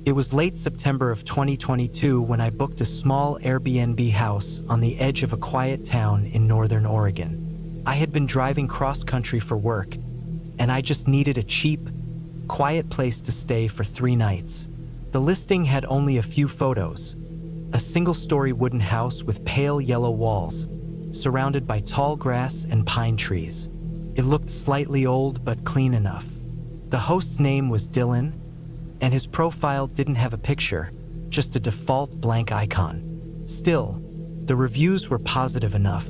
It was late September of 2022 when I booked a small Airbnb house on the edge of a quiet town in northern Oregon. I had been driving cross-country for work, and I just needed a cheap, quiet place to stay for 3 nights. The listing had only a few photos. A single-story wooden house with pale yellow walls, surrounded by tall grass and pine trees. It looked slightly old but clean enough. The host's name was Dylan, and his profile didn't have a picture, just a default blank icon. Still, the reviews were positive enough,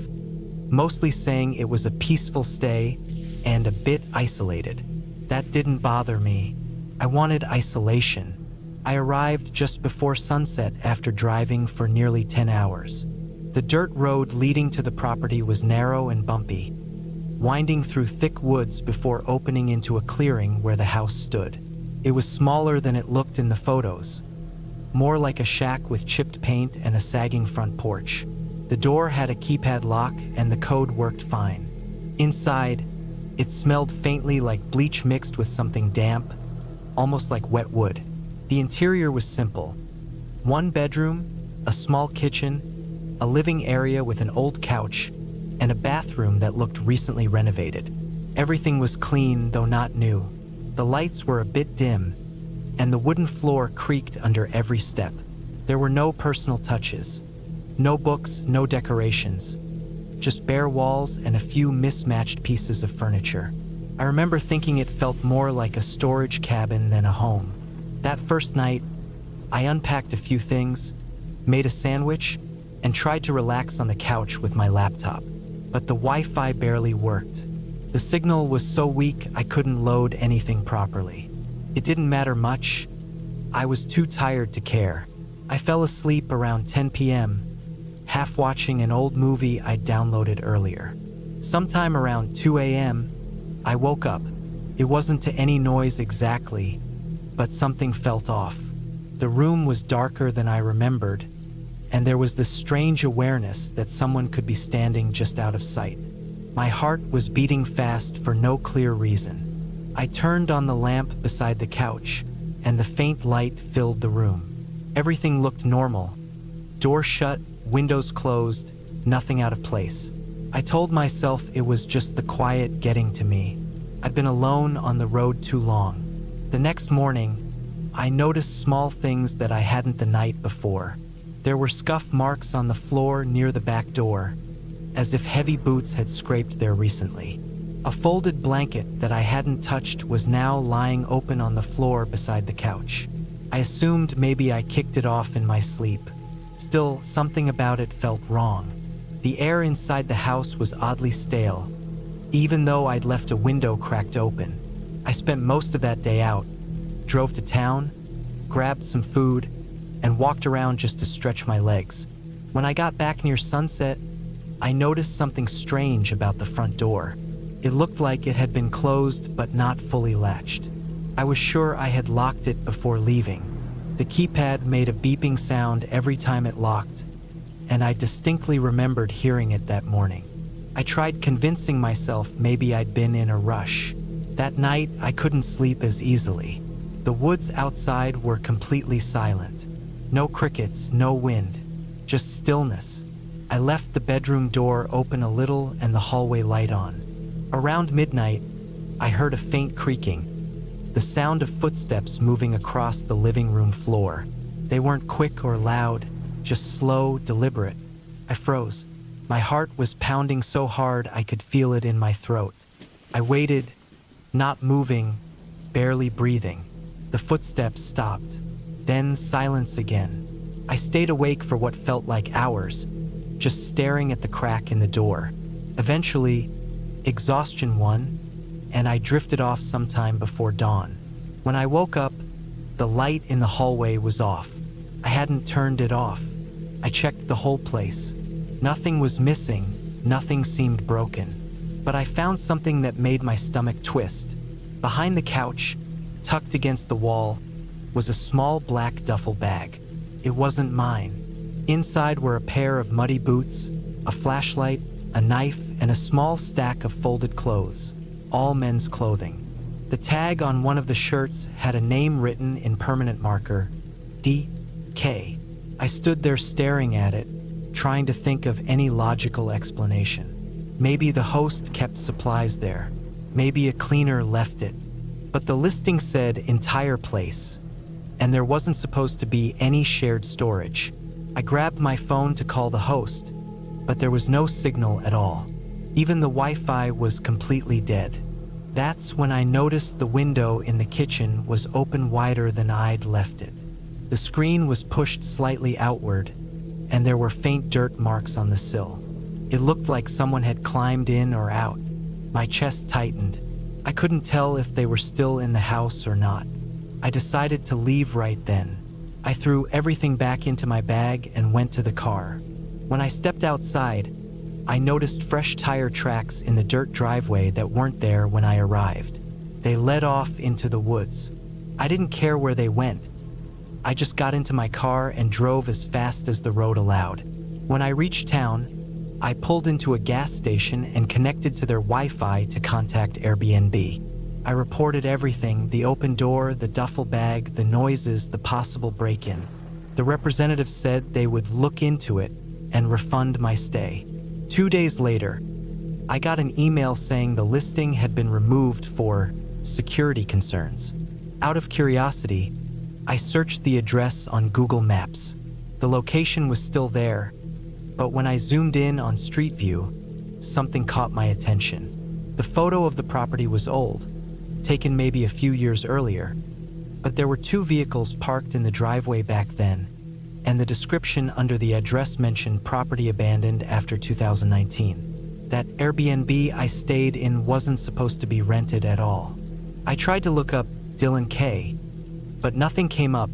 mostly saying it was a peaceful stay and a bit isolated. That didn't bother me. I wanted isolation. I arrived just before sunset after driving for nearly 10 hours. The dirt road leading to the property was narrow and bumpy, winding through thick woods before opening into a clearing where the house stood. It was smaller than it looked in the photos, more like a shack with chipped paint and a sagging front porch. The door had a keypad lock and the code worked fine. Inside, it smelled faintly like bleach mixed with something damp, almost like wet wood. The interior was simple. 1 bedroom, a small kitchen, a living area with an old couch, and a bathroom that looked recently renovated. Everything was clean, though not new. The lights were a bit dim, and the wooden floor creaked under every step. There were no personal touches. No books, no decorations. Just bare walls and a few mismatched pieces of furniture. I remember thinking it felt more like a storage cabin than a home. That first night, I unpacked a few things, made a sandwich, and tried to relax on the couch with my laptop. But the Wi-Fi barely worked. The signal was so weak I couldn't load anything properly. It didn't matter much. I was too tired to care. I fell asleep around 10 p.m., half watching an old movie I'd downloaded earlier. Sometime around 2 a.m., I woke up. It wasn't to any noise exactly, but something felt off. The room was darker than I remembered, and there was this strange awareness that someone could be standing just out of sight. My heart was beating fast for no clear reason. I turned on the lamp beside the couch, and the faint light filled the room. Everything looked normal. Door shut, windows closed, nothing out of place. I told myself it was just the quiet getting to me. I'd been alone on the road too long. The next morning, I noticed small things that I hadn't the night before. There were scuff marks on the floor near the back door, as if heavy boots had scraped there recently. A folded blanket that I hadn't touched was now lying open on the floor beside the couch. I assumed maybe I kicked it off in my sleep. Still, something about it felt wrong. The air inside the house was oddly stale, even though I'd left a window cracked open. I spent most of that day out, drove to town, grabbed some food, and walked around just to stretch my legs. When I got back near sunset, I noticed something strange about the front door. It looked like it had been closed but not fully latched. I was sure I had locked it before leaving. The keypad made a beeping sound every time it locked, and I distinctly remembered hearing it that morning. I tried convincing myself maybe I'd been in a rush. That night, I couldn't sleep as easily. The woods outside were completely silent. No crickets, no wind, just stillness. I left the bedroom door open a little and the hallway light on. Around midnight, I heard a faint creaking, the sound of footsteps moving across the living room floor. They weren't quick or loud, just slow, deliberate. I froze. My heart was pounding so hard I could feel it in my throat. I waited, not moving, barely breathing. The footsteps stopped. Then silence again. I stayed awake for what felt like hours, just staring at the crack in the door. Eventually, exhaustion won, and I drifted off sometime before dawn. When I woke up, the light in the hallway was off. I hadn't turned it off. I checked the whole place. Nothing was missing, nothing seemed broken. But I found something that made my stomach twist. Behind the couch, tucked against the wall, was a small black duffel bag. It wasn't mine. Inside were a pair of muddy boots, a flashlight, a knife, and a small stack of folded clothes, all men's clothing. The tag on one of the shirts had a name written in permanent marker, DK. I stood there staring at it, trying to think of any logical explanation. Maybe the host kept supplies there. Maybe a cleaner left it. But the listing said entire place, and there wasn't supposed to be any shared storage. I grabbed my phone to call the host, but there was no signal at all. Even the Wi-Fi was completely dead. That's when I noticed the window in the kitchen was open wider than I'd left it. The screen was pushed slightly outward, and there were faint dirt marks on the sill. It looked like someone had climbed in or out. My chest tightened. I couldn't tell if they were still in the house or not. I decided to leave right then. I threw everything back into my bag and went to the car. When I stepped outside, I noticed fresh tire tracks in the dirt driveway that weren't there when I arrived. They led off into the woods. I didn't care where they went. I just got into my car and drove as fast as the road allowed. When I reached town, I pulled into a gas station and connected to their Wi-Fi to contact Airbnb. I reported everything: the open door, the duffel bag, the noises, the possible break-in. The representative said they would look into it and refund my stay. 2 days later, I got an email saying the listing had been removed for security concerns. Out of curiosity, I searched the address on Google Maps. The location was still there, but when I zoomed in on Street View, something caught my attention. The photo of the property was old, taken maybe a few years earlier, but there were 2 vehicles parked in the driveway back then, and the description under the address mentioned property abandoned after 2019. That Airbnb I stayed in wasn't supposed to be rented at all. I tried to look up Dylan K, but nothing came up.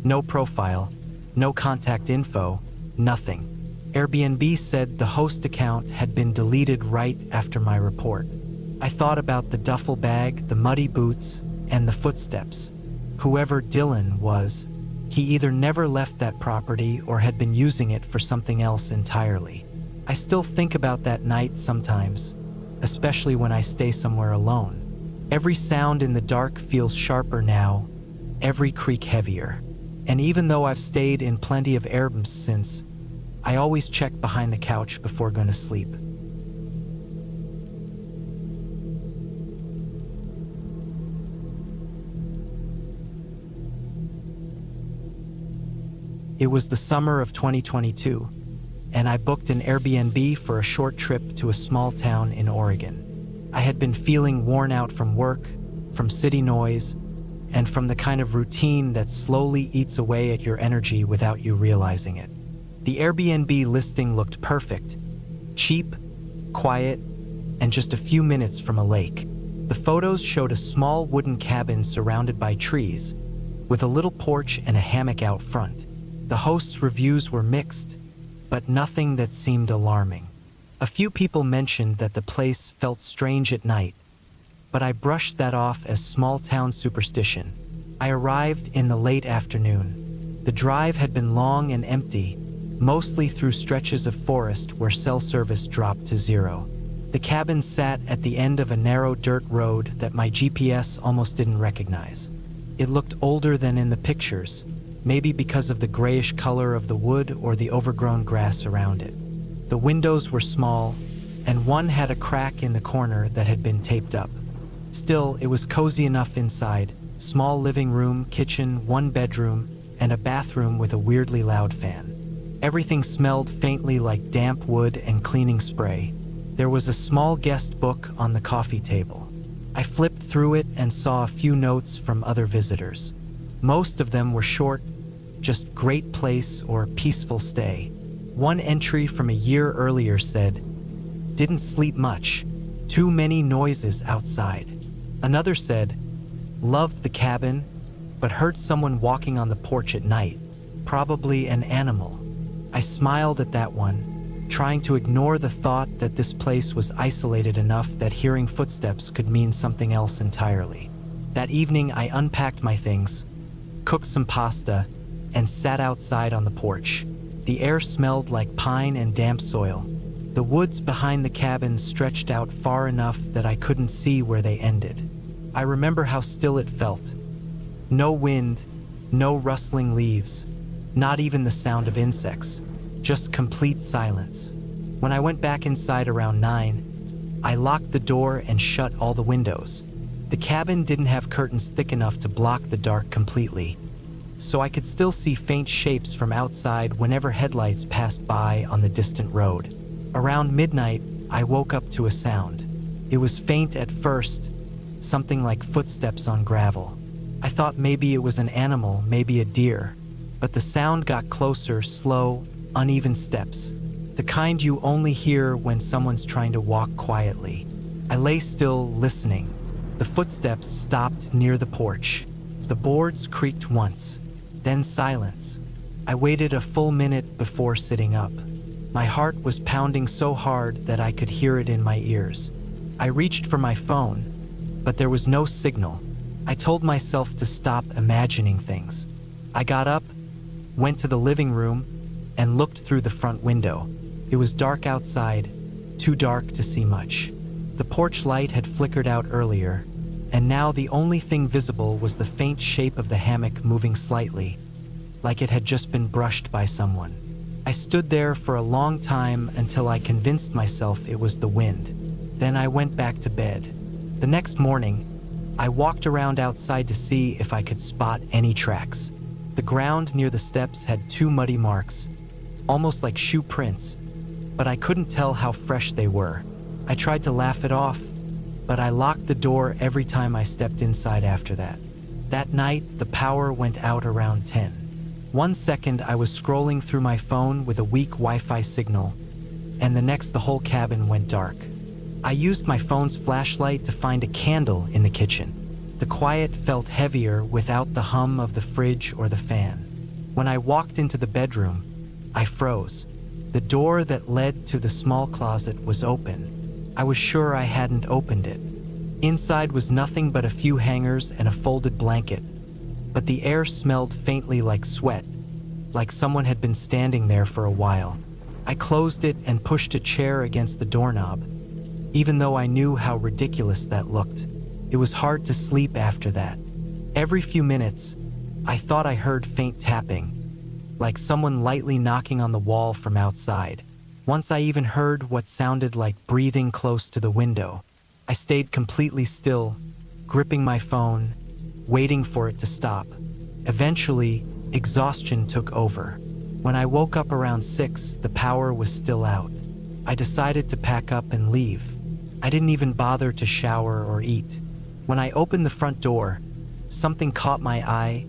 No profile, no contact info, nothing. Airbnb said the host account had been deleted right after my report. I thought about the duffel bag, the muddy boots, and the footsteps. Whoever Dylan was, he either never left that property or had been using it for something else entirely. I still think about that night sometimes, especially when I stay somewhere alone. Every sound in the dark feels sharper now, every creak heavier. And even though I've stayed in plenty of Airbnbs since, I always check behind the couch before going to sleep. It was the summer of 2022, and I booked an Airbnb for a short trip to a small town in Oregon. I had been feeling worn out from work, from city noise, and from the kind of routine that slowly eats away at your energy without you realizing it. The Airbnb listing looked perfect: cheap, quiet, and just a few minutes from a lake. The photos showed a small wooden cabin surrounded by trees, with a little porch and a hammock out front. The host's reviews were mixed, but nothing that seemed alarming. A few people mentioned that the place felt strange at night, but I brushed that off as small-town superstition. I arrived in the late afternoon. The drive had been long and empty, mostly through stretches of forest where cell service dropped to zero. The cabin sat at the end of a narrow dirt road that my GPS almost didn't recognize. It looked older than in the pictures, maybe because of the grayish color of the wood or the overgrown grass around it. The windows were small, and one had a crack in the corner that had been taped up. Still, it was cozy enough inside: small living room, kitchen, 1 bedroom, and a bathroom with a weirdly loud fan. Everything smelled faintly like damp wood and cleaning spray. There was a small guest book on the coffee table. I flipped through it and saw a few notes from other visitors. Most of them were short, just "great place" or "peaceful stay." One entry from a year earlier said, "Didn't sleep much. Too many noises outside." Another said, "Loved the cabin, but heard someone walking on the porch at night. Probably an animal." I smiled at that one, trying to ignore the thought that this place was isolated enough that hearing footsteps could mean something else entirely. That evening, I unpacked my things, cooked some pasta, and sat outside on the porch. The air smelled like pine and damp soil. The woods behind the cabin stretched out far enough that I couldn't see where they ended. I remember how still it felt. No wind, No rustling leaves, not even the sound of insects, just complete silence. When I went back inside around 9, I locked the door and shut all the windows. The cabin didn't have curtains thick enough to block the dark completely, so I could still see faint shapes from outside whenever headlights passed by on the distant road. Around midnight, I woke up to a sound. It was faint at first, something like footsteps on gravel. I thought maybe it was an animal, maybe a deer, but the sound got closer, slow, uneven steps, the kind you only hear when someone's trying to walk quietly. I lay still, listening. The footsteps stopped near the porch. The boards creaked once, then silence. I waited a full minute before sitting up. My heart was pounding so hard that I could hear it in my ears. I reached for my phone, but there was no signal. I told myself to stop imagining things. I got up, went to the living room, and looked through the front window. It was dark outside, too dark to see much. The porch light had flickered out earlier, and now the only thing visible was the faint shape of the hammock moving slightly, like it had just been brushed by someone. I stood there for a long time until I convinced myself it was the wind. Then I went back to bed. The next morning, I walked around outside to see if I could spot any tracks. The ground near the steps had 2 muddy marks, almost like shoe prints, but I couldn't tell how fresh they were. I tried to laugh it off, but I locked the door every time I stepped inside after that. That night, the power went out around 10. 1 second, I was scrolling through my phone with a weak Wi-Fi signal, and the next, the whole cabin went dark. I used my phone's flashlight to find a candle in the kitchen. The quiet felt heavier without the hum of the fridge or the fan. When I walked into the bedroom, I froze. The door that led to the small closet was open. I was sure I hadn't opened it. Inside was nothing but a few hangers and a folded blanket, but the air smelled faintly like sweat, like someone had been standing there for a while. I closed it and pushed a chair against the doorknob, even though I knew how ridiculous that looked. It was hard to sleep after that. Every few minutes, I thought I heard faint tapping, like someone lightly knocking on the wall from outside. Once I even heard what sounded like breathing close to the window. I stayed completely still, gripping my phone, waiting for it to stop. Eventually, exhaustion took over. When I woke up around 6, the power was still out. I decided to pack up and leave. I didn't even bother to shower or eat. When I opened the front door, something caught my eye: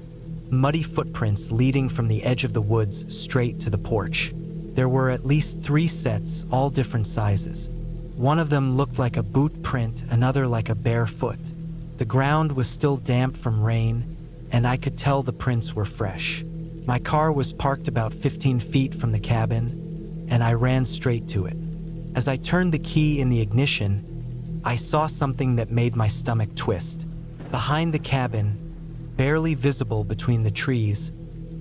muddy footprints leading from the edge of the woods straight to the porch. There were at least 3 sets, all different sizes. One of them looked like a boot print, another like a bare foot. The ground was still damp from rain, and I could tell the prints were fresh. My car was parked about 15 feet from the cabin, and I ran straight to it. As I turned the key in the ignition, I saw something that made my stomach twist. Behind the cabin, barely visible between the trees,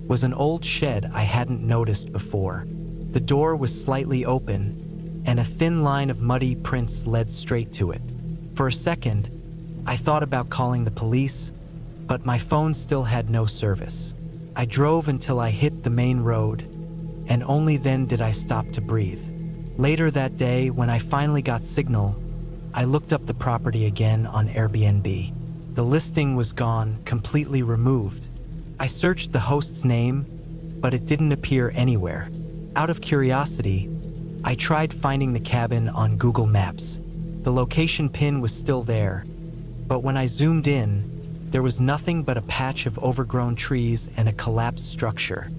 was an old shed I hadn't noticed before. The door was slightly open, and a thin line of muddy prints led straight to it. For a second, I thought about calling the police, but my phone still had no service. I drove until I hit the main road, and only then did I stop to breathe. Later that day, when I finally got signal, I looked up the property again on Airbnb. The listing was gone, completely removed. I searched the host's name, but it didn't appear anywhere. Out of curiosity, I tried finding the cabin on Google Maps. The location pin was still there, but when I zoomed in, there was nothing but a patch of overgrown trees and a collapsed structure,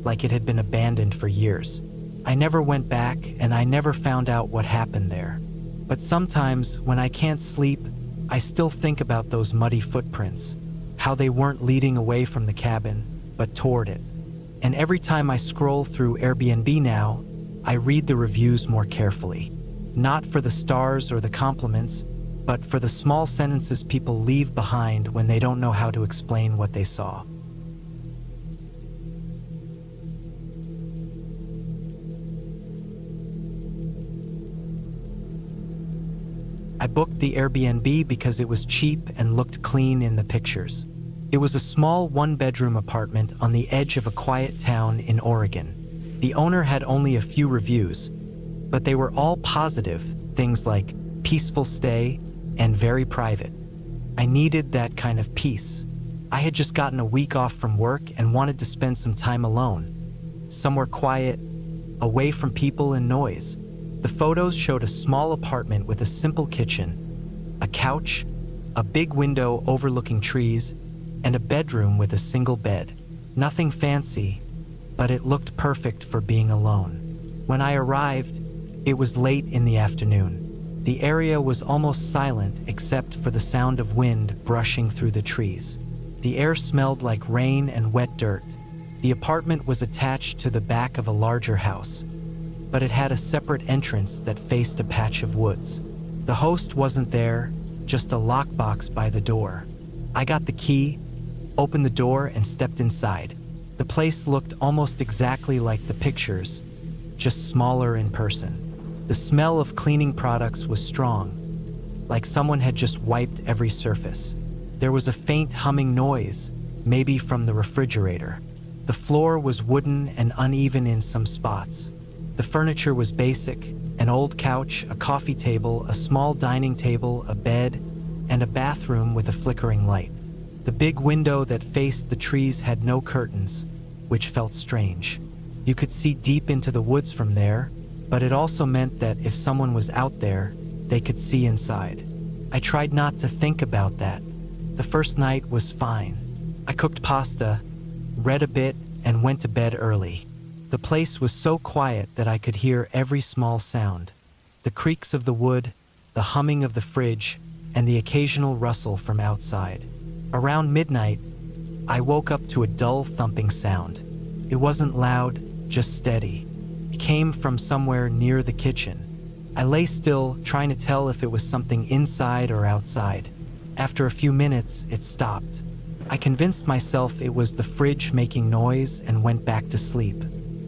like it had been abandoned for years. I never went back, and I never found out what happened there. But sometimes, when I can't sleep, I still think about those muddy footprints, how they weren't leading away from the cabin, but toward it. And every time I scroll through Airbnb now, I read the reviews more carefully. Not for the stars or the compliments, but for the small sentences people leave behind when they don't know how to explain what they saw. I booked the Airbnb because it was cheap and looked clean in the pictures. It was a small one-bedroom apartment on the edge of a quiet town in Oregon. The owner had only a few reviews, but they were all positive, things like peaceful stay and very private. I needed that kind of peace. I had just gotten a week off from work and wanted to spend some time alone, somewhere quiet, away from people and noise. The photos showed a small apartment with a simple kitchen, a couch, a big window overlooking trees, and a bedroom with a single bed. Nothing fancy, but it looked perfect for being alone. When I arrived, it was late in the afternoon. The area was almost silent except for the sound of wind brushing through the trees. The air smelled like rain and wet dirt. The apartment was attached to the back of a larger house, but it had a separate entrance that faced a patch of woods. The host wasn't there, just a lockbox by the door. I got the key, opened the door, and stepped inside. The place looked almost exactly like the pictures, just smaller in person. The smell of cleaning products was strong, like someone had just wiped every surface. There was a faint humming noise, maybe from the refrigerator. The floor was wooden and uneven in some spots. The furniture was basic: an old couch, a coffee table, a small dining table, a bed, and a bathroom with a flickering light. The big window that faced the trees had no curtains, which felt strange. You could see deep into the woods from there, but it also meant that if someone was out there, they could see inside. I tried not to think about that. The first night was fine. I cooked pasta, read a bit, and went to bed early. The place was so quiet that I could hear every small sound: the creaks of the wood, the humming of the fridge, and the occasional rustle from outside. Around midnight, I woke up to a dull thumping sound. It wasn't loud, just steady. It came from somewhere near the kitchen. I lay still, trying to tell if it was something inside or outside. After a few minutes, it stopped. I convinced myself it was the fridge making noise and went back to sleep.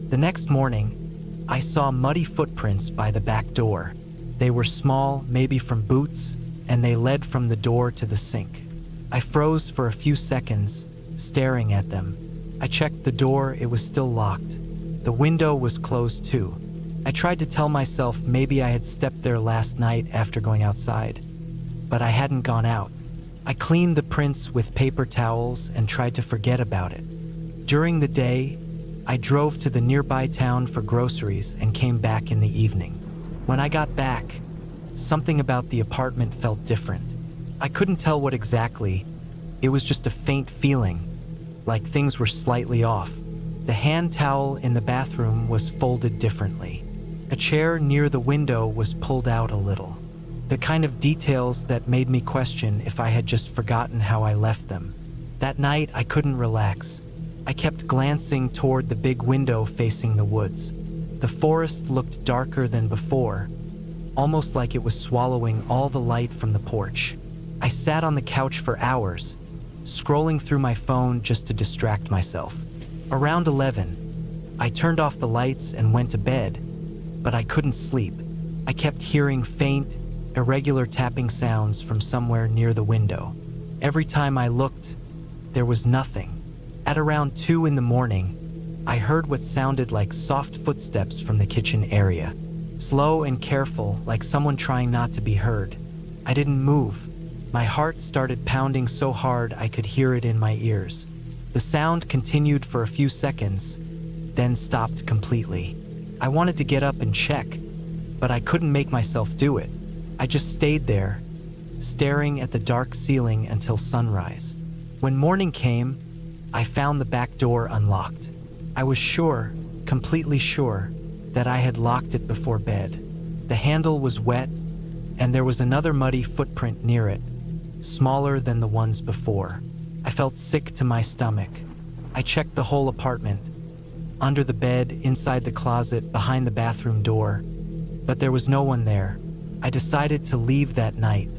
The next morning, I saw muddy footprints by the back door. They were small, maybe from boots, and they led from the door to the sink. I froze for a few seconds, staring at them. I checked the door, it was still locked. The window was closed too. I tried to tell myself maybe I had stepped there last night after going outside, but I hadn't gone out. I cleaned the prints with paper towels and tried to forget about it. During the day, I drove to the nearby town for groceries and came back in the evening. When I got back, something about the apartment felt different. I couldn't tell what exactly. It was just a faint feeling, like things were slightly off. The hand towel in the bathroom was folded differently. A chair near the window was pulled out a little. The kind of details that made me question if I had just forgotten how I left them. That night, I couldn't relax. I kept glancing toward the big window facing the woods. The forest looked darker than before, almost like it was swallowing all the light from the porch. I sat on the couch for hours, scrolling through my phone just to distract myself. Around 11, I turned off the lights and went to bed, but I couldn't sleep. I kept hearing faint, irregular tapping sounds from somewhere near the window. Every time I looked, there was nothing. At around 2 in the morning, I heard what sounded like soft footsteps from the kitchen area. Slow and careful, like someone trying not to be heard. I didn't move. My heart started pounding so hard I could hear it in my ears. The sound continued for a few seconds, then stopped completely. I wanted to get up and check, but I couldn't make myself do it. I just stayed there, staring at the dark ceiling until sunrise. When morning came, I found the back door unlocked. I was sure, completely sure, that I had locked it before bed. The handle was wet, and there was another muddy footprint near it, smaller than the ones before. I felt sick to my stomach. I checked the whole apartment, under the bed, inside the closet, behind the bathroom door, but there was no one there. I decided to leave that night.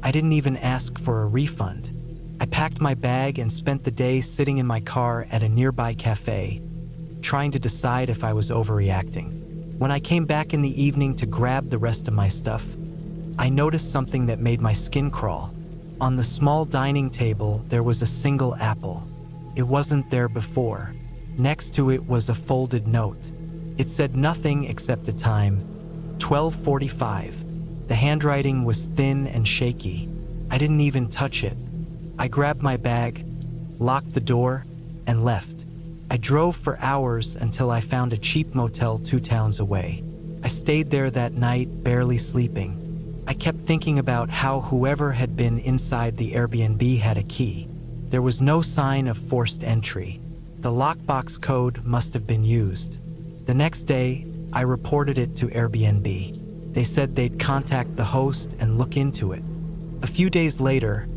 I didn't even ask for a refund. I packed my bag and spent the day sitting in my car at a nearby cafe, trying to decide if I was overreacting. When I came back in the evening to grab the rest of my stuff, I noticed something that made my skin crawl. On the small dining table, there was a single apple. It wasn't there before. Next to it was a folded note. It said nothing except a time, 12:45. The handwriting was thin and shaky. I didn't even touch it. I grabbed my bag, locked the door, and left. I drove for hours until I found a cheap motel 2 towns away. I stayed there that night, barely sleeping. I kept thinking about how whoever had been inside the Airbnb had a key. There was no sign of forced entry. The lockbox code must have been used. The next day, I reported it to Airbnb. They said they'd contact the host and look into it. A few days later,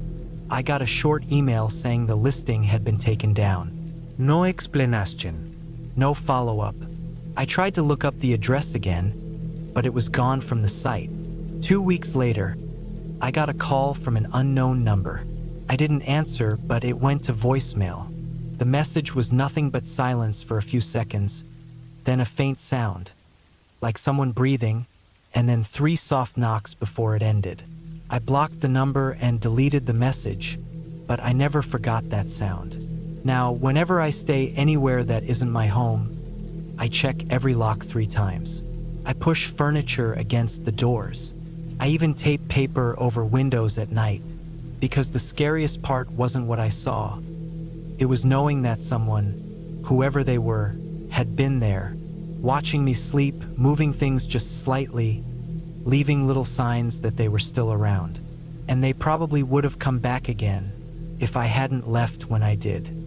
I got a short email saying the listing had been taken down. No explanation. No follow-up. I tried to look up the address again, but it was gone from the site. 2 weeks later, I got a call from an unknown number. I didn't answer, but it went to voicemail. The message was nothing but silence for a few seconds, then a faint sound, like someone breathing, and then 3 soft knocks before it ended. I blocked the number and deleted the message, but I never forgot that sound. Now, whenever I stay anywhere that isn't my home, I check every lock 3 times. I push furniture against the doors. I even tape paper over windows at night, because the scariest part wasn't what I saw. It was knowing that someone, whoever they were, had been there, watching me sleep, moving things just slightly, leaving little signs that they were still around. And they probably would have come back again if I hadn't left when I did.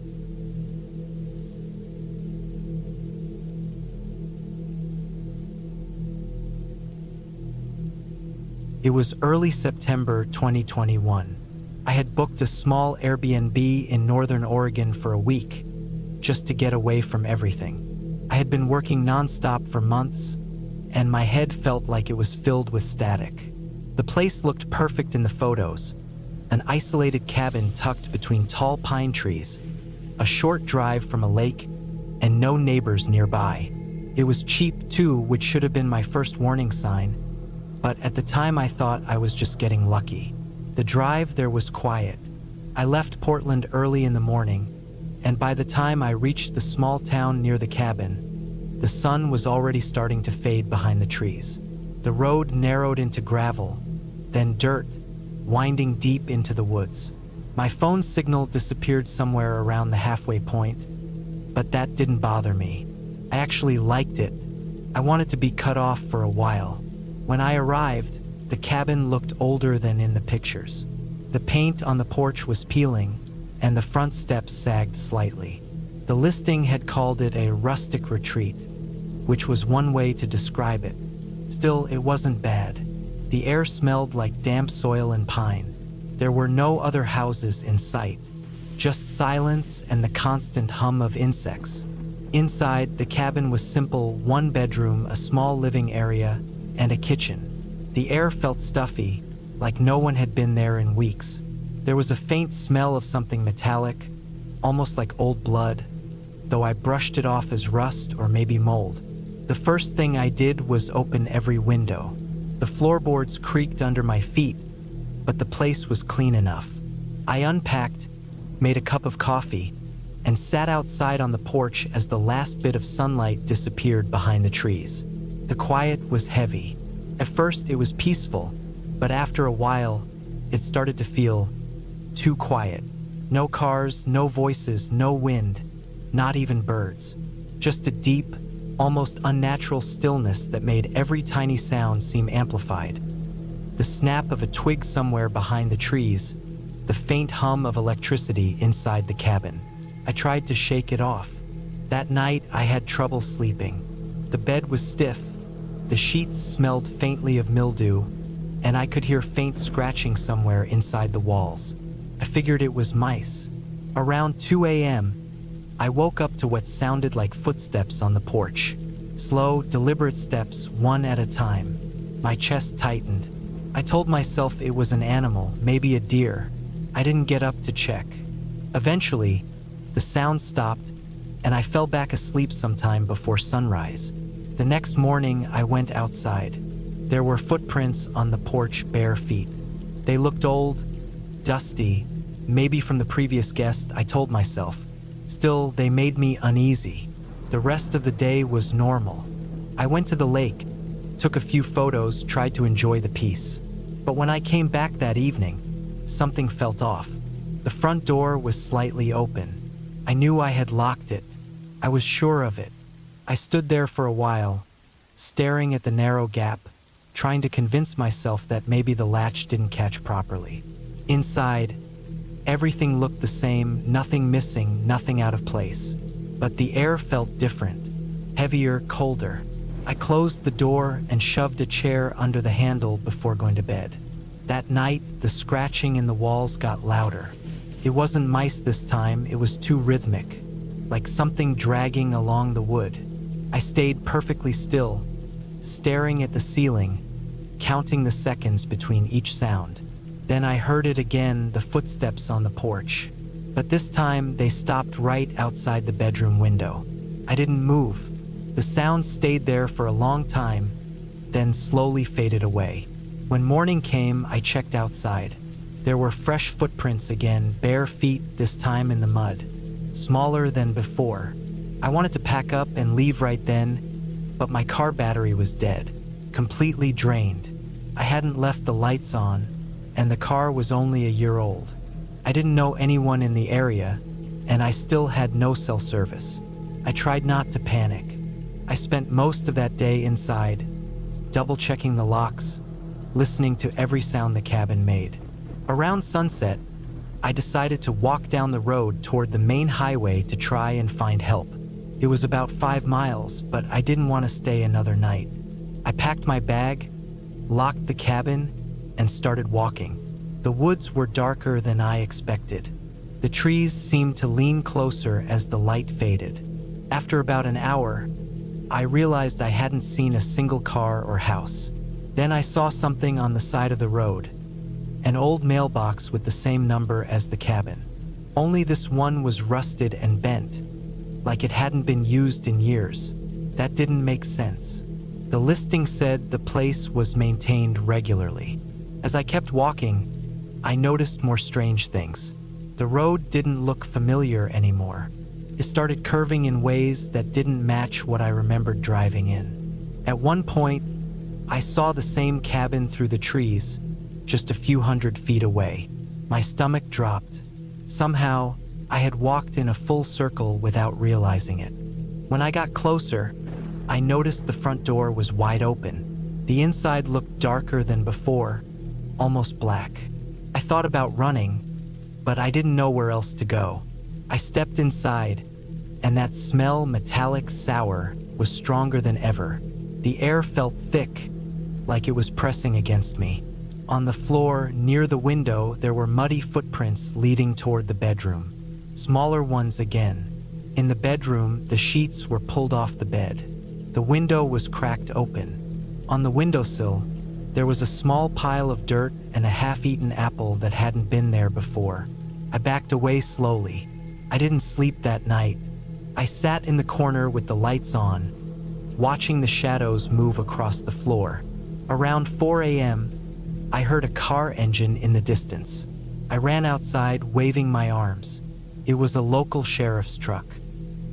It was early September 2021. I had booked a small Airbnb in Northern Oregon for a week, just to get away from everything. I had been working nonstop for months, and my head felt like it was filled with static. The place looked perfect in the photos, an isolated cabin tucked between tall pine trees, a short drive from a lake, and no neighbors nearby. It was cheap too, which should have been my first warning sign, but at the time I thought I was just getting lucky. The drive there was quiet. I left Portland early in the morning, and by the time I reached the small town near the cabin, the sun was already starting to fade behind the trees. The road narrowed into gravel, then dirt, winding deep into the woods. My phone signal disappeared somewhere around the halfway point, but that didn't bother me. I actually liked it. I wanted to be cut off for a while. When I arrived, the cabin looked older than in the pictures. The paint on the porch was peeling, and the front steps sagged slightly. The listing had called it a rustic retreat, which was one way to describe it. Still, it wasn't bad. The air smelled like damp soil and pine. There were no other houses in sight, just silence and the constant hum of insects. Inside, the cabin was simple: 1 bedroom, a small living area, and a kitchen. The air felt stuffy, like no one had been there in weeks. There was a faint smell of something metallic, almost like old blood, though I brushed it off as rust or maybe mold. The first thing I did was open every window. The floorboards creaked under my feet, but the place was clean enough. I unpacked, made a cup of coffee, and sat outside on the porch as the last bit of sunlight disappeared behind the trees. The quiet was heavy. At first, it was peaceful, but after a while, it started to feel too quiet. No cars, no voices, no wind, not even birds. Just a deep, almost unnatural stillness that made every tiny sound seem amplified. The snap of a twig somewhere behind the trees, the faint hum of electricity inside the cabin. I tried to shake it off. That night, I had trouble sleeping. The bed was stiff, the sheets smelled faintly of mildew, and I could hear faint scratching somewhere inside the walls. I figured it was mice. Around 2 a.m., I woke up to what sounded like footsteps on the porch. Slow, deliberate steps, one at a time. My chest tightened. I told myself it was an animal, maybe a deer. I didn't get up to check. Eventually, the sound stopped, and I fell back asleep sometime before sunrise. The next morning, I went outside. There were footprints on the porch, bare feet. They looked old, dusty, maybe from the previous guest, I told myself. Still, they made me uneasy. The rest of the day was normal. I went to the lake, took a few photos, tried to enjoy the peace. But when I came back that evening, something felt off. The front door was slightly open. I knew I had locked it. I was sure of it. I stood there for a while, staring at the narrow gap, trying to convince myself that maybe the latch didn't catch properly. Inside, everything looked the same, nothing missing, nothing out of place. But the air felt different, heavier, colder. I closed the door and shoved a chair under the handle before going to bed. That night, the scratching in the walls got louder. It wasn't mice this time, it was too rhythmic, like something dragging along the wood. I stayed perfectly still, staring at the ceiling, counting the seconds between each sound. Then I heard it again, the footsteps on the porch. But this time, they stopped right outside the bedroom window. I didn't move. The sound stayed there for a long time, then slowly faded away. When morning came, I checked outside. There were fresh footprints again, bare feet, this time in the mud, smaller than before. I wanted to pack up and leave right then, but my car battery was dead, completely drained. I hadn't left the lights on, and the car was only a year old. I didn't know anyone in the area, and I still had no cell service. I tried not to panic. I spent most of that day inside, double-checking the locks, listening to every sound the cabin made. Around sunset, I decided to walk down the road toward the main highway to try and find help. It was about 5 miles, but I didn't want to stay another night. I packed my bag, locked the cabin, and started walking. The woods were darker than I expected. The trees seemed to lean closer as the light faded. After about an hour, I realized I hadn't seen a single car or house. Then I saw something on the side of the road. An old mailbox with the same number as the cabin. Only this one was rusted and bent, like it hadn't been used in years. That didn't make sense. The listing said the place was maintained regularly. As I kept walking, I noticed more strange things. The road didn't look familiar anymore. It started curving in ways that didn't match what I remembered driving in. At one point, I saw the same cabin through the trees, just a few hundred feet away. My stomach dropped. Somehow, I had walked in a full circle without realizing it. When I got closer, I noticed the front door was wide open. The inside looked darker than before, almost black. I thought about running, but I didn't know where else to go. I stepped inside, and that smell, metallic, sour, was stronger than ever. The air felt thick, like it was pressing against me. On the floor, near the window, there were muddy footprints leading toward the bedroom. Smaller ones again. In the bedroom, the sheets were pulled off the bed. The window was cracked open. On the windowsill, there was a small pile of dirt and a half-eaten apple that hadn't been there before. I backed away slowly. I didn't sleep that night. I sat in the corner with the lights on, watching the shadows move across the floor. Around 4 a.m., I heard a car engine in the distance. I ran outside, waving my arms. It was a local sheriff's truck.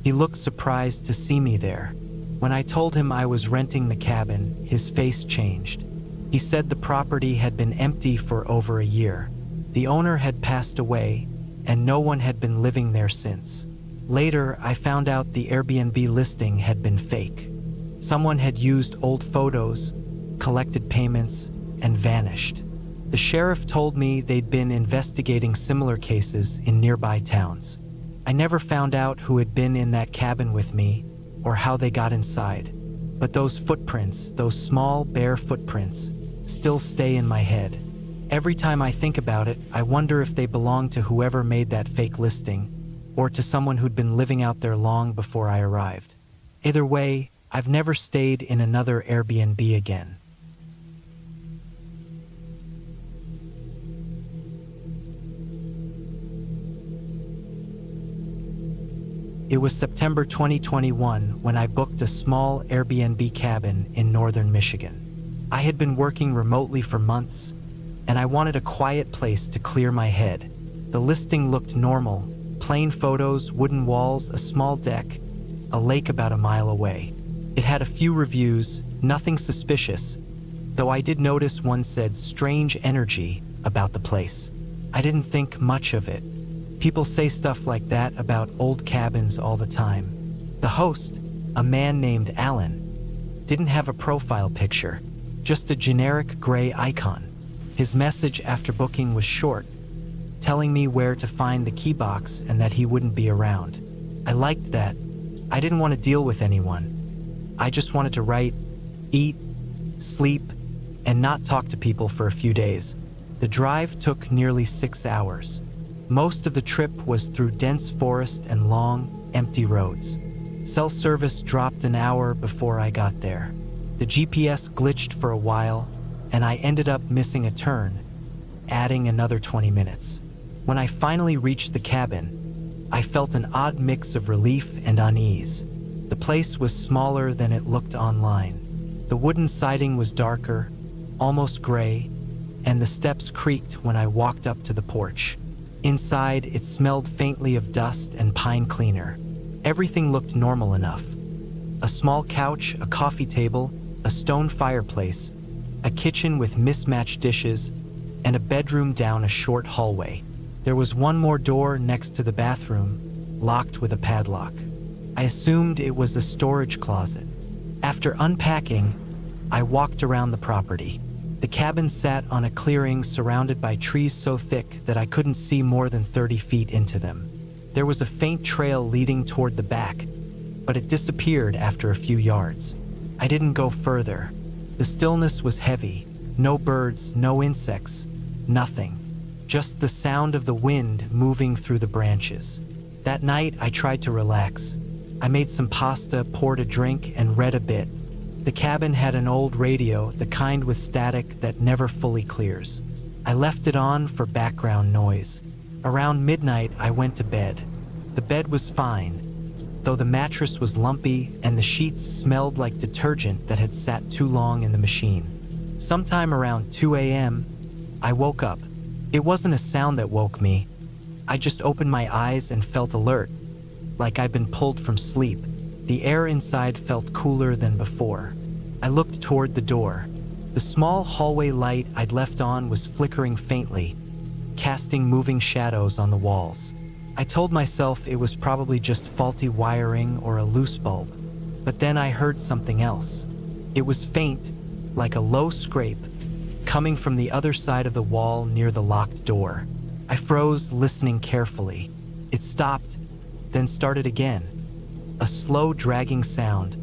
He looked surprised to see me there. When I told him I was renting the cabin, his face changed. He said the property had been empty for over a year. The owner had passed away, and no one had been living there since. Later, I found out the Airbnb listing had been fake. Someone had used old photos, collected payments, and vanished. The sheriff told me they'd been investigating similar cases in nearby towns. I never found out who had been in that cabin with me or how they got inside. But those footprints, those small, bare footprints, still stay in my head. Every time I think about it, I wonder if they belong to whoever made that fake listing or to someone who'd been living out there long before I arrived. Either way, I've never stayed in another Airbnb again. It was September 2021 when I booked a small Airbnb cabin in northern Michigan. I had been working remotely for months, and I wanted a quiet place to clear my head. The listing looked normal: plain photos, wooden walls, a small deck, a lake about a mile away. It had a few reviews, nothing suspicious, though I did notice one said strange energy about the place. I didn't think much of it. People say stuff like that about old cabins all the time. The host, a man named Alan, didn't have a profile picture, just a generic gray icon. His message after booking was short, telling me where to find the key box and that he wouldn't be around. I liked that. I didn't want to deal with anyone. I just wanted to write, eat, sleep, and not talk to people for a few days. The drive took nearly 6 hours. Most of the trip was through dense forest and long, empty roads. Cell service dropped an hour before I got there. The GPS glitched for a while, and I ended up missing a turn, adding another 20 minutes. When I finally reached the cabin, I felt an odd mix of relief and unease. The place was smaller than it looked online. The wooden siding was darker, almost gray, and the steps creaked when I walked up to the porch. Inside, it smelled faintly of dust and pine cleaner. Everything looked normal enough. A small couch, a coffee table, a stone fireplace, a kitchen with mismatched dishes, and a bedroom down a short hallway. There was one more door next to the bathroom, locked with a padlock. I assumed it was a storage closet. After unpacking, I walked around the property. The cabin sat on a clearing surrounded by trees so thick that I couldn't see more than 30 feet into them. There was a faint trail leading toward the back, but it disappeared after a few yards. I didn't go further. The stillness was heavy. No birds, no insects, nothing. Just the sound of the wind moving through the branches. That night, I tried to relax. I made some pasta, poured a drink, and read a bit. The cabin had an old radio, the kind with static that never fully clears. I left it on for background noise. Around midnight, I went to bed. The bed was fine, though the mattress was lumpy and the sheets smelled like detergent that had sat too long in the machine. Sometime around 2 a.m., I woke up. It wasn't a sound that woke me. I just opened my eyes and felt alert, like I'd been pulled from sleep. The air inside felt cooler than before. I looked toward the door. The small hallway light I'd left on was flickering faintly, casting moving shadows on the walls. I told myself it was probably just faulty wiring or a loose bulb, but then I heard something else. It was faint, like a low scrape, coming from the other side of the wall near the locked door. I froze, listening carefully. It stopped, then started again. A slow, dragging sound,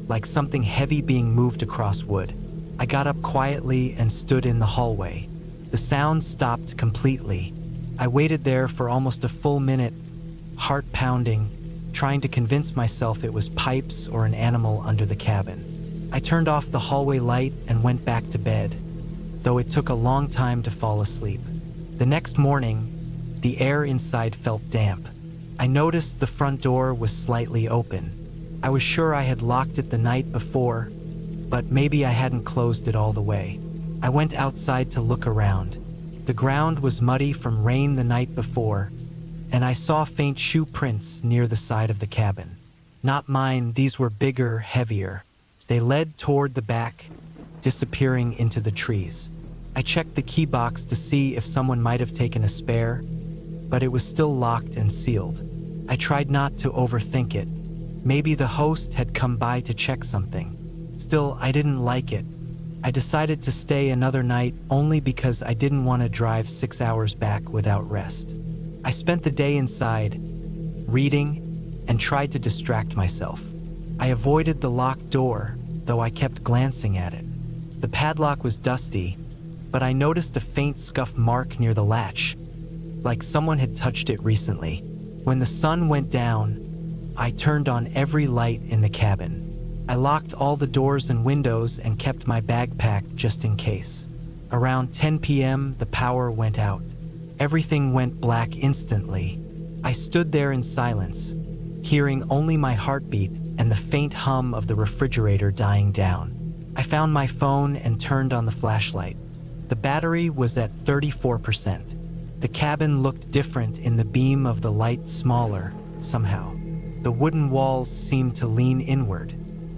like something heavy being moved across wood. I got up quietly and stood in the hallway. The sound stopped completely. I waited there for almost a full minute, heart pounding, trying to convince myself it was pipes or an animal under the cabin. I turned off the hallway light and went back to bed, though it took a long time to fall asleep. The next morning, the air inside felt damp. I noticed the front door was slightly open. I was sure I had locked it the night before, but maybe I hadn't closed it all the way. I went outside to look around. The ground was muddy from rain the night before, and I saw faint shoe prints near the side of the cabin. Not mine, these were bigger, heavier. They led toward the back, disappearing into the trees. I checked the key box to see if someone might have taken a spare, but it was still locked and sealed. I tried not to overthink it. Maybe the host had come by to check something. Still, I didn't like it. I decided to stay another night only because I didn't want to drive 6 hours back without rest. I spent the day inside, reading, and tried to distract myself. I avoided the locked door, though I kept glancing at it. The padlock was dusty, but I noticed a faint scuff mark near the latch, like someone had touched it recently. When the sun went down, I turned on every light in the cabin. I locked all the doors and windows and kept my bag packed just in case. Around 10 p.m., the power went out. Everything went black instantly. I stood there in silence, hearing only my heartbeat and the faint hum of the refrigerator dying down. I found my phone and turned on the flashlight. The battery was at 34%. The cabin looked different in the beam of the light, smaller, somehow. The wooden walls seemed to lean inward.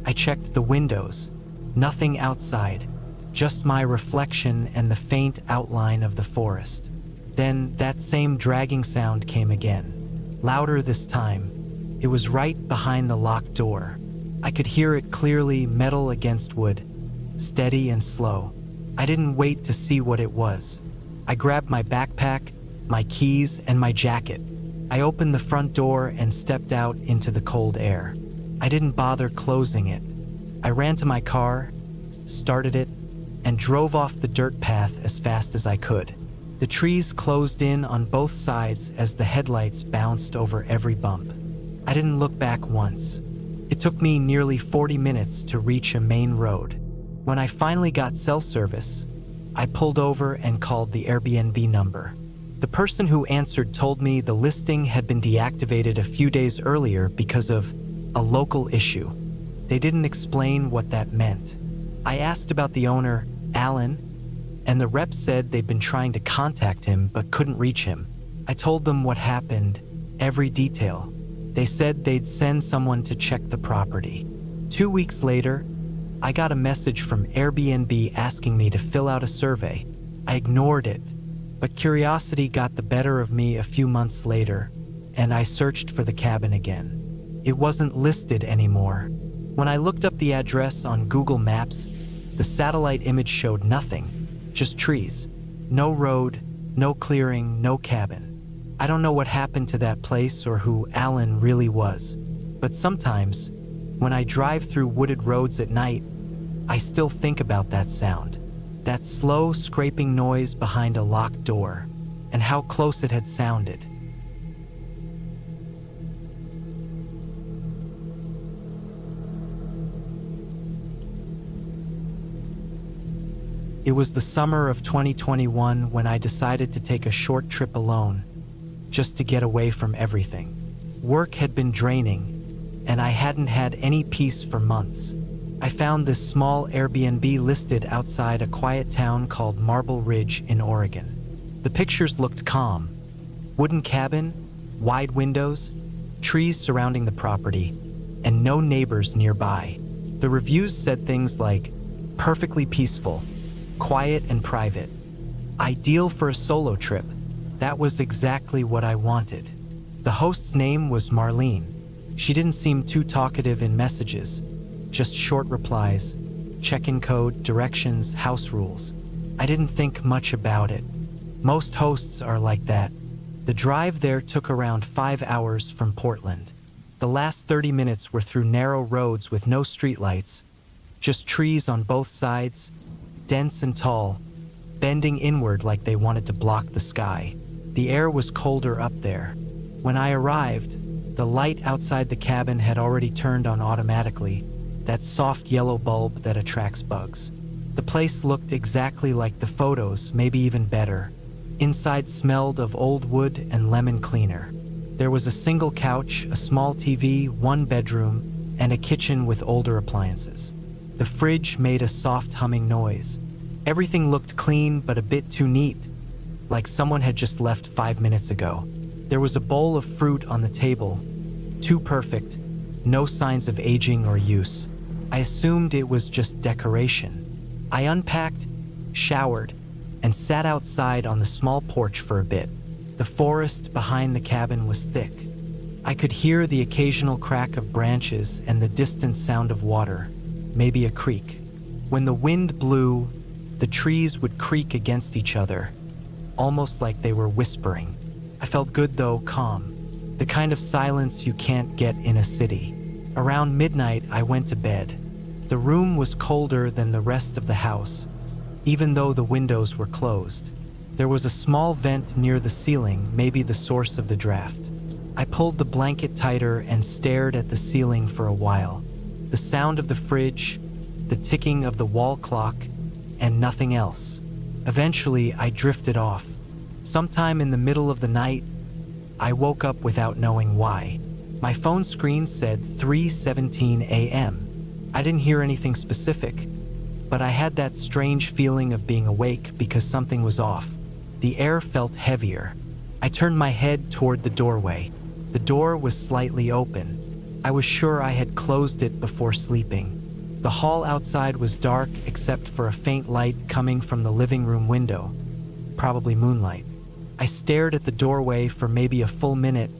I checked the windows. Nothing outside, just my reflection and the faint outline of the forest. Then that same dragging sound came again, louder this time. It was right behind the locked door. I could hear it clearly, metal against wood, steady and slow. I didn't wait to see what it was. I grabbed my backpack, my keys, and my jacket. I opened the front door and stepped out into the cold air. I didn't bother closing it. I ran to my car, started it, and drove off the dirt path as fast as I could. The trees closed in on both sides as the headlights bounced over every bump. I didn't look back once. It took me nearly 40 minutes to reach a main road. When I finally got cell service, I pulled over and called the Airbnb number. The person who answered told me the listing had been deactivated a few days earlier because of a local issue. They didn't explain what that meant. I asked about the owner, Alan, and the rep said they'd been trying to contact him but couldn't reach him. I told them what happened, every detail. They said they'd send someone to check the property. 2 weeks later, I got a message from Airbnb asking me to fill out a survey. I ignored it, but curiosity got the better of me a few months later, and I searched for the cabin again. It wasn't listed anymore. When I looked up the address on Google Maps, the satellite image showed nothing, just trees. No road, no clearing, no cabin. I don't know what happened to that place or who Alan really was, but sometimes, when I drive through wooded roads at night, I still think about that sound, that slow scraping noise behind a locked door, and how close it had sounded. It was the summer of 2021 when I decided to take a short trip alone, just to get away from everything. Work had been draining, and I hadn't had any peace for months. I found this small Airbnb listed outside a quiet town called Marble Ridge in Oregon. The pictures looked calm. Wooden cabin, wide windows, trees surrounding the property, and no neighbors nearby. The reviews said things like, perfectly peaceful, quiet and private, ideal for a solo trip. That was exactly what I wanted. The host's name was Marlene. She didn't seem too talkative in messages, just short replies, check-in code, directions, house rules. I didn't think much about it. Most hosts are like that. The drive there took around 5 hours from Portland. The last 30 minutes were through narrow roads with no streetlights, just trees on both sides, dense and tall, bending inward like they wanted to block the sky. The air was colder up there. When I arrived, the light outside the cabin had already turned on automatically, that soft yellow bulb that attracts bugs. The place looked exactly like the photos, maybe even better. Inside smelled of old wood and lemon cleaner. There was a single couch, a small TV, one bedroom, and a kitchen with older appliances. The fridge made a soft humming noise. Everything looked clean but a bit too neat, like someone had just left 5 minutes ago. There was a bowl of fruit on the table, too perfect, no signs of aging or use. I assumed it was just decoration. I unpacked, showered, and sat outside on the small porch for a bit. The forest behind the cabin was thick. I could hear the occasional crack of branches and the distant sound of water, maybe a creek. When the wind blew, the trees would creak against each other, almost like they were whispering. I felt good though, calm. The kind of silence you can't get in a city. Around midnight, I went to bed. The room was colder than the rest of the house, even though the windows were closed. There was a small vent near the ceiling, maybe the source of the draft. I pulled the blanket tighter and stared at the ceiling for a while. The sound of the fridge, the ticking of the wall clock, and nothing else. Eventually, I drifted off. Sometime in the middle of the night, I woke up without knowing why. My phone screen said 3:17 a.m. I didn't hear anything specific, but I had that strange feeling of being awake because something was off. The air felt heavier. I turned my head toward the doorway. The door was slightly open. I was sure I had closed it before sleeping. The hall outside was dark except for a faint light coming from the living room window, probably moonlight. I stared at the doorway for maybe a full minute,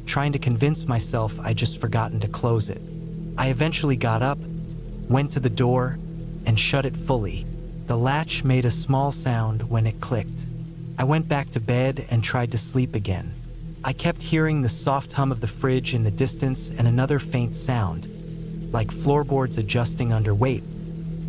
trying to convince myself I'd just forgotten to close it. I eventually got up, went to the door, and shut it fully. The latch made a small sound when it clicked. I went back to bed and tried to sleep again. I kept hearing the soft hum of the fridge in the distance and another faint sound, like floorboards adjusting under weight,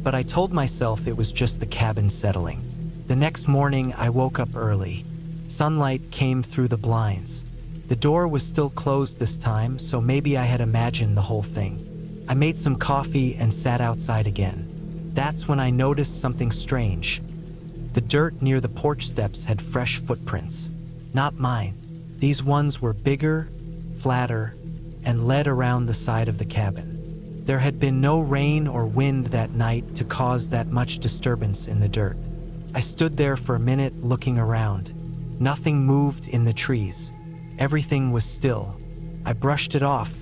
but I told myself it was just the cabin settling. The next morning, I woke up early. Sunlight came through the blinds. The door was still closed this time, so maybe I had imagined the whole thing. I made some coffee and sat outside again. That's when I noticed something strange. The dirt near the porch steps had fresh footprints. Not mine. These ones were bigger, flatter, and led around the side of the cabin. There had been no rain or wind that night to cause that much disturbance in the dirt. I stood there for a minute looking around. Nothing moved in the trees. Everything was still. I brushed it off,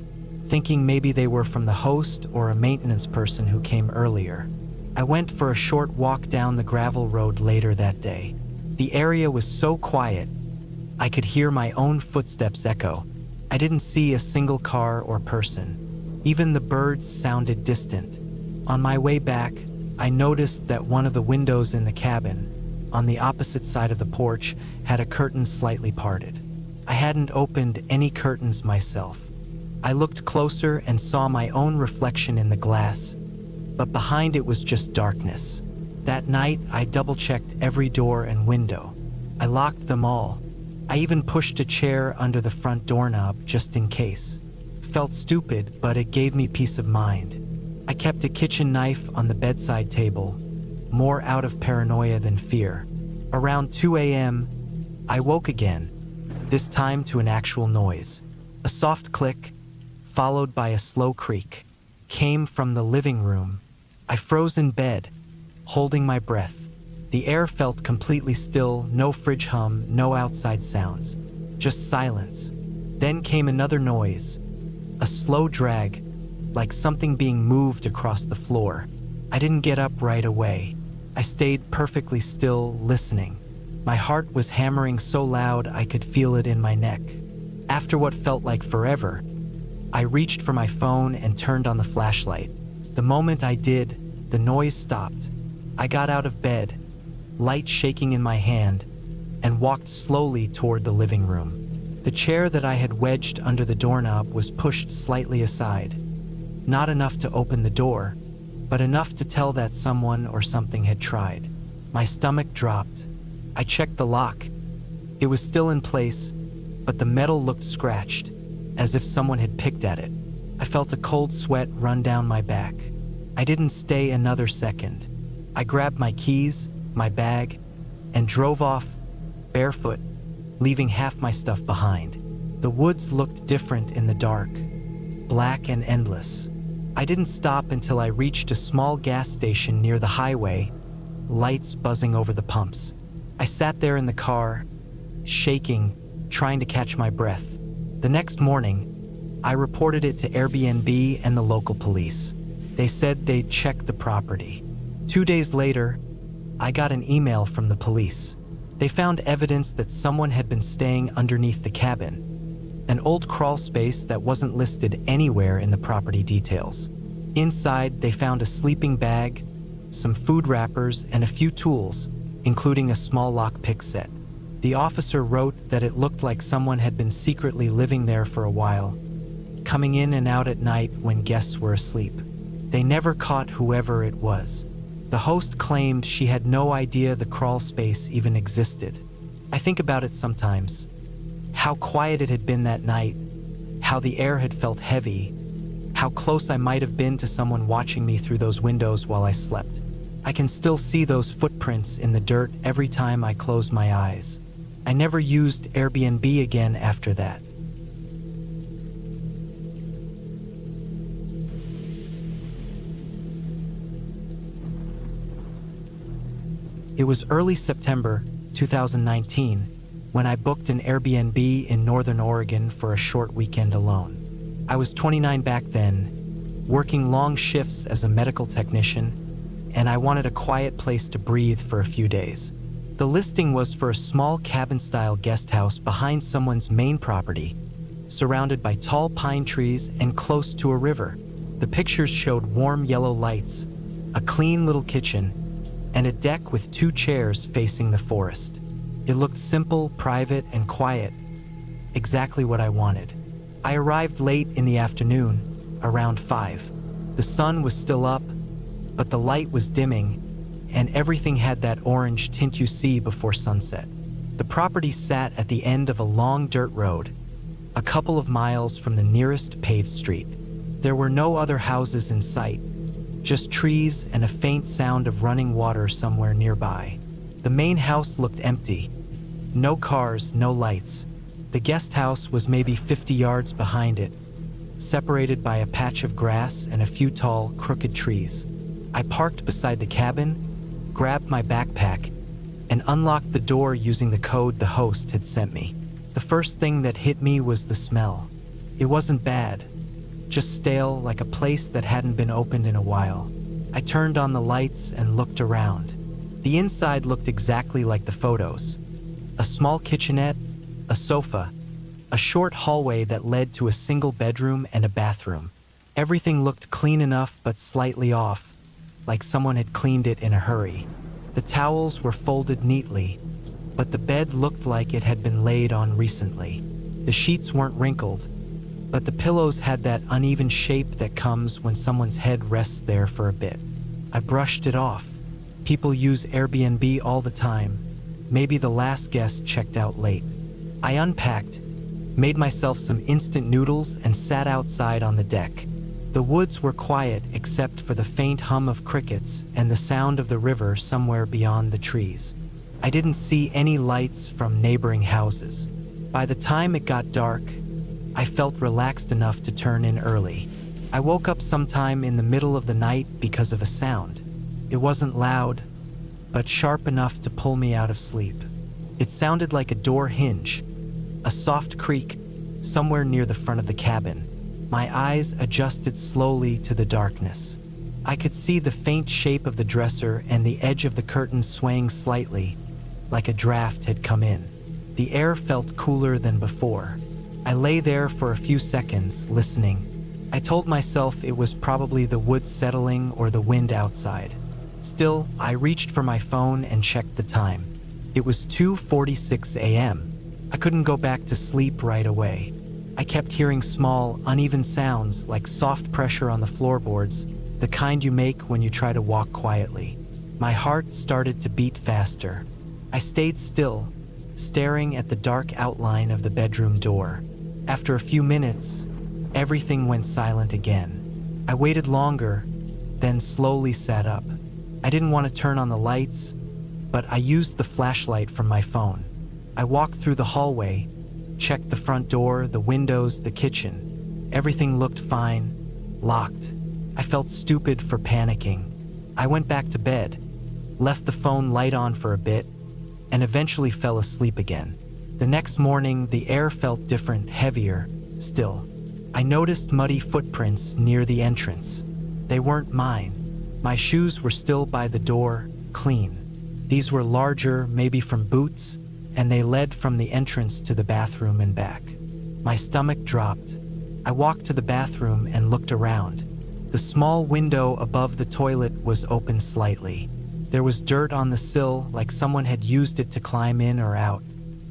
thinking maybe they were from the host or a maintenance person who came earlier. I went for a short walk down the gravel road later that day. The area was so quiet, I could hear my own footsteps echo. I didn't see a single car or person. Even the birds sounded distant. On my way back, I noticed that one of the windows in the cabin, on the opposite side of the porch, had a curtain slightly parted. I hadn't opened any curtains myself. I looked closer and saw my own reflection in the glass, but behind it was just darkness. That night, I double-checked every door and window. I locked them all. I even pushed a chair under the front doorknob just in case. Felt stupid, but it gave me peace of mind. I kept a kitchen knife on the bedside table, more out of paranoia than fear. Around 2 a.m., I woke again, this time to an actual noise. A soft click, followed by a slow creak, came from the living room. I froze in bed, holding my breath. The air felt completely still, no fridge hum, no outside sounds, just silence. Then came another noise, a slow drag, like something being moved across the floor. I didn't get up right away. I stayed perfectly still, listening. My heart was hammering so loud I could feel it in my neck. After what felt like forever, I reached for my phone and turned on the flashlight. The moment I did, the noise stopped. I got out of bed, light shaking in my hand, and walked slowly toward the living room. The chair that I had wedged under the doorknob was pushed slightly aside. Not enough to open the door, but enough to tell that someone or something had tried. My stomach dropped. I checked the lock. It was still in place, but the metal looked scratched, as if someone had picked at it. I felt a cold sweat run down my back. I didn't stay another second. I grabbed my keys, my bag, and drove off, barefoot, leaving half my stuff behind. The woods looked different in the dark, black and endless. I didn't stop until I reached a small gas station near the highway, lights buzzing over the pumps. I sat there in the car, shaking, trying to catch my breath. The next morning, I reported it to Airbnb and the local police. They said they'd check the property. 2 days later, I got an email from the police. They found evidence that someone had been staying underneath the cabin, an old crawl space that wasn't listed anywhere in the property details. Inside, they found a sleeping bag, some food wrappers, and a few tools, including a small lockpick set. The officer wrote that it looked like someone had been secretly living there for a while, coming in and out at night when guests were asleep. They never caught whoever it was. The host claimed she had no idea the crawl space even existed. I think about it sometimes. How quiet it had been that night, how the air had felt heavy, how close I might have been to someone watching me through those windows while I slept. I can still see those footprints in the dirt every time I close my eyes. I never used Airbnb again after that. It was early September 2019 when I booked an Airbnb in Northern Oregon for a short weekend alone. I was 29 back then, working long shifts as a medical technician, and I wanted a quiet place to breathe for a few days. The listing was for a small cabin-style guest house behind someone's main property, surrounded by tall pine trees and close to a river. The pictures showed warm yellow lights, a clean little kitchen, and a deck with 2 chairs facing the forest. It looked simple, private, and quiet, exactly what I wanted. I arrived late in the afternoon, around 5. The sun was still up, but the light was dimming, and everything had that orange tint you see before sunset. The property sat at the end of a long dirt road, a couple of miles from the nearest paved street. There were no other houses in sight, just trees and a faint sound of running water somewhere nearby. The main house looked empty. No cars, no lights. The guest house was maybe 50 yards behind it, separated by a patch of grass and a few tall, crooked trees. I parked beside the cabin, grabbed my backpack, and unlocked the door using the code the host had sent me. The first thing that hit me was the smell. It wasn't bad, just stale, like a place that hadn't been opened in a while. I turned on the lights and looked around. The inside looked exactly like the photos. A small kitchenette, a sofa, a short hallway that led to a single bedroom and a bathroom. Everything looked clean enough but slightly off, like someone had cleaned it in a hurry. The towels were folded neatly, but the bed looked like it had been laid on recently. The sheets weren't wrinkled, but the pillows had that uneven shape that comes when someone's head rests there for a bit. I brushed it off. People use Airbnb all the time. Maybe the last guest checked out late. I unpacked, made myself some instant noodles, and sat outside on the deck. The woods were quiet except for the faint hum of crickets and the sound of the river somewhere beyond the trees. I didn't see any lights from neighboring houses. By the time it got dark, I felt relaxed enough to turn in early. I woke up sometime in the middle of the night because of a sound. It wasn't loud, but sharp enough to pull me out of sleep. It sounded like a door hinge, a soft creak, somewhere near the front of the cabin. My eyes adjusted slowly to the darkness. I could see the faint shape of the dresser and the edge of the curtain swaying slightly, like a draft had come in. The air felt cooler than before. I lay there for a few seconds, listening. I told myself it was probably the woods settling or the wind outside. Still, I reached for my phone and checked the time. It was 2:46 a.m. I couldn't go back to sleep right away. I kept hearing small, uneven sounds like soft pressure on the floorboards, the kind you make when you try to walk quietly. My heart started to beat faster. I stayed still, staring at the dark outline of the bedroom door. After a few minutes, everything went silent again. I waited longer, then slowly sat up. I didn't want to turn on the lights, but I used the flashlight from my phone. I walked through the hallway, checked the front door, the windows, the kitchen. Everything looked fine, locked. I felt stupid for panicking. I went back to bed, left the phone light on for a bit, and eventually fell asleep again. The next morning, the air felt different, heavier, still. I noticed muddy footprints near the entrance. They weren't mine. My shoes were still by the door, clean. These were larger, maybe from boots, and they led from the entrance to the bathroom and back. My stomach dropped. I walked to the bathroom and looked around. The small window above the toilet was open slightly. There was dirt on the sill, like someone had used it to climb in or out.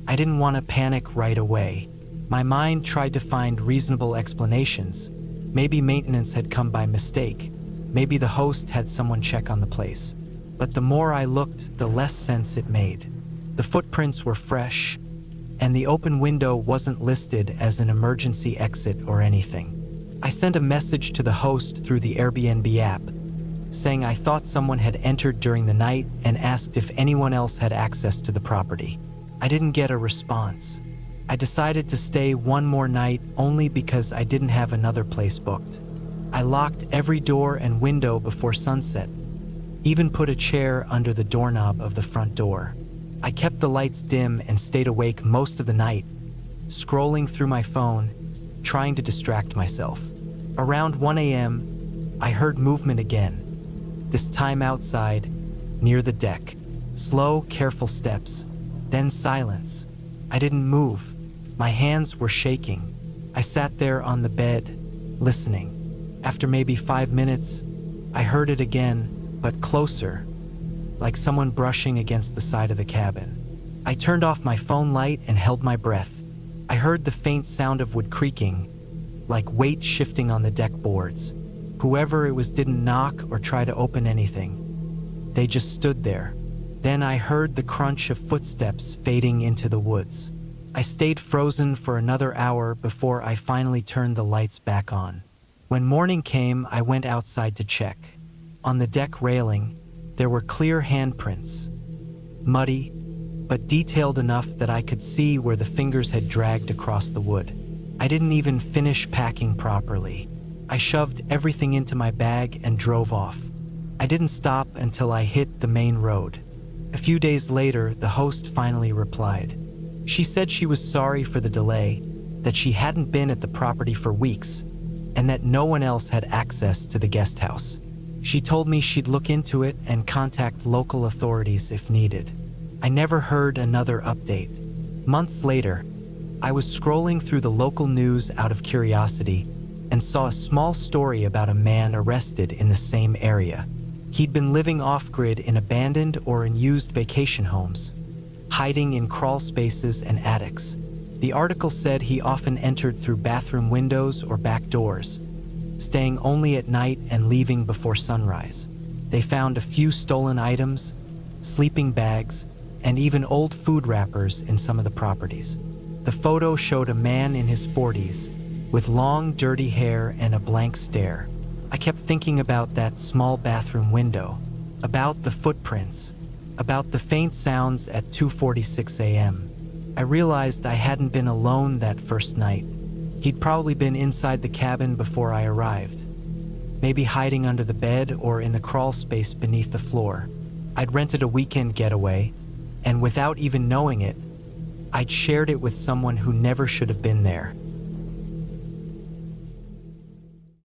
I didn't want to panic right away. My mind tried to find reasonable explanations. Maybe maintenance had come by mistake. Maybe the host had someone check on the place. But the more I looked, the less sense it made. The footprints were fresh, and the open window wasn't listed as an emergency exit or anything. I sent a message to the host through the Airbnb app, saying I thought someone had entered during the night and asked if anyone else had access to the property. I didn't get a response. I decided to stay one more night only because I didn't have another place booked. I locked every door and window before sunset, even put a chair under the doorknob of the front door. I kept the lights dim and stayed awake most of the night, scrolling through my phone, trying to distract myself. Around 1 a.m., I heard movement again, this time outside, near the deck. Slow, careful steps, then silence. I didn't move. My hands were shaking. I sat there on the bed, listening. After maybe 5 minutes, I heard it again, but closer, like someone brushing against the side of the cabin. I turned off my phone light and held my breath. I heard the faint sound of wood creaking, like weight shifting on the deck boards. Whoever it was didn't knock or try to open anything. They just stood there. Then I heard the crunch of footsteps fading into the woods. I stayed frozen for another hour before I finally turned the lights back on. When morning came, I went outside to check. On the deck railing, there were clear handprints, muddy, but detailed enough that I could see where the fingers had dragged across the wood. I didn't even finish packing properly. I shoved everything into my bag and drove off. I didn't stop until I hit the main road. A few days later, the host finally replied. She said she was sorry for the delay, that she hadn't been at the property for weeks, and that no one else had access to the guest house. She told me she'd look into it and contact local authorities if needed. I never heard another update. Months later, I was scrolling through the local news out of curiosity and saw a small story about a man arrested in the same area. He'd been living off-grid in abandoned or unused vacation homes, hiding in crawl spaces and attics. The article said he often entered through bathroom windows or back doors, staying only at night and leaving before sunrise. They found a few stolen items, sleeping bags, and even old food wrappers in some of the properties. The photo showed a man in his 40s, with long, dirty hair and a blank stare. I kept thinking about that small bathroom window, about the footprints, about the faint sounds at 2:46 a.m. I realized I hadn't been alone that first night. He'd probably been inside the cabin before I arrived, maybe hiding under the bed or in the crawl space beneath the floor. I'd rented a weekend getaway, and without even knowing it, I'd shared it with someone who never should have been there.